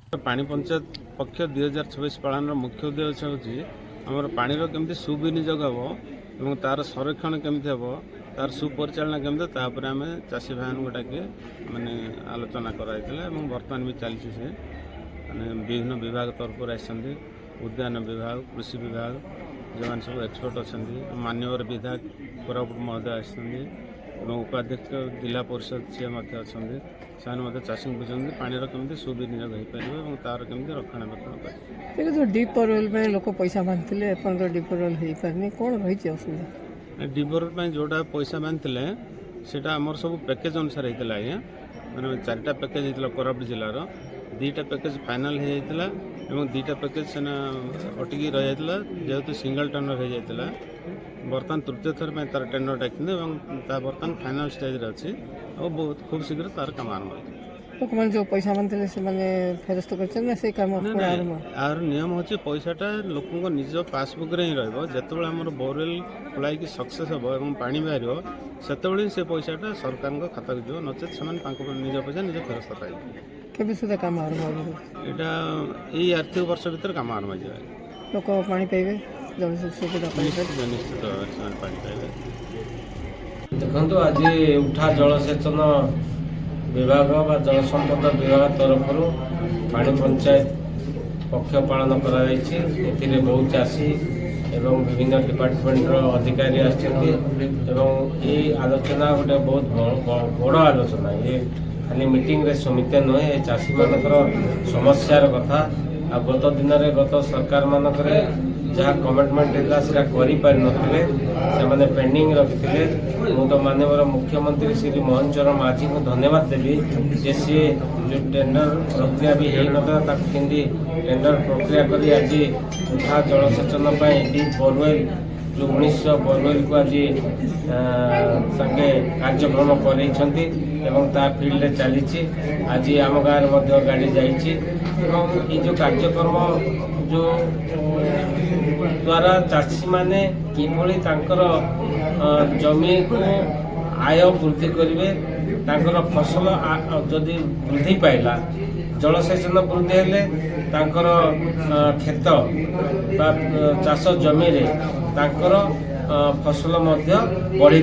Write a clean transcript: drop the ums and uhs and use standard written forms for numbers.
पानी पंचायत पक्ष 2026 पालन मुख्य उद्देश्य होची हमर पानीर केमती सुविनियोग हम और तार संरक्षण केमती हम तार सुपरिचालना केमती तापर आम चाषी भाई गोटाके माने आलोचना कराइला बर्तमान भी चलती से माने विभिन्न विभाग तरफ आसती उद्यान विभाग कृषि विभाग जो सब एक्सपर्ट अच्छा मान्यवर विधायक कोरापुट महोदय आसती उपाध्यक्ष जिला परिषद सी अच्छा चाषी बुझे पानी केमती सुविनियोग हो पार और तार केमती रक्षणाबेक्षण कर जो डीप बोरवेल लोक पैसा बांधे डीप बोरवेल हो पारनी कौन रही असुविधा डीप बोरवेल जोटा पैसा बांधे से आमर सब पैकेज अनुसार होता आज्ञा मैंने 4टा पैकेज होता कोरापुट जिलार 2टा पैकेज फाइनाल होता और 2टा पैकेज सेना अटकी रही जेहेतु सिंगल टेंडर हो जाता बर्तमान तृतीय थर में तार टेंडर डाकते बर्तमान फाइनाल स्टेज अच्छी और बहुत खूब शीघ्र तार काम आरंभ हो लोक मैंने जो पैसा बांधे से फेरस्त कर काम आर नियम होची पैसाटा लोक निज पासबुक रे ही रहिबो आमर बोरवेल खोलाई सक्सेस हम और पानी बाहर से से पैसाटा सरकार खाता को जो नचेत से निज पैसा निज फेरस्त पाइबे केबे सुधा काम आरंभ एटा यही आर्थिक वर्ष भीतर काम आरंभ हो लोक पानी पाइबे सुविधा निश्चित पानी पाइबे देखो आज उठा जलसेचन विभाग बा जल संपद विभाग तरफ पानी पंचायत पक्ष पालन कर बहुत चाषी एवं विभिन्न डिपार्टमेंट अधिकारी आलोचना गोटे बहुत बड़ आलोचना ये खाली मीटिंग रे समिति नुहे चाषी मानकर समस्यार कथा आ गत दिन में गत सरकार मानक जहाँ कमिटमेंट होता से पेंडिंग रखिते तो माननीय मुख्यमंत्री श्री मोहन चरण माझी को धन्यवाद देवी जे सी जो टेंडर प्रक्रिया भी होता केमती टेंडर प्रक्रिया करी आज उठा जलसेचन डीप बोरवेल जो 1900 बोरवेल को आज संगे कार्यक्रम कर फील्ड चली आज आम गाँव गाड़ी जाइए जो कार्यक्रम जो द्वारा चाषी माने किभली तांकर जमी को आय वृद्धि करेंगे तांकर फसल जदि वृद्धि पाइला जलसेचन वृद्धि हेले तांकर खेत बा चाष जमी रे तांकर फसल मध्य बढ़ी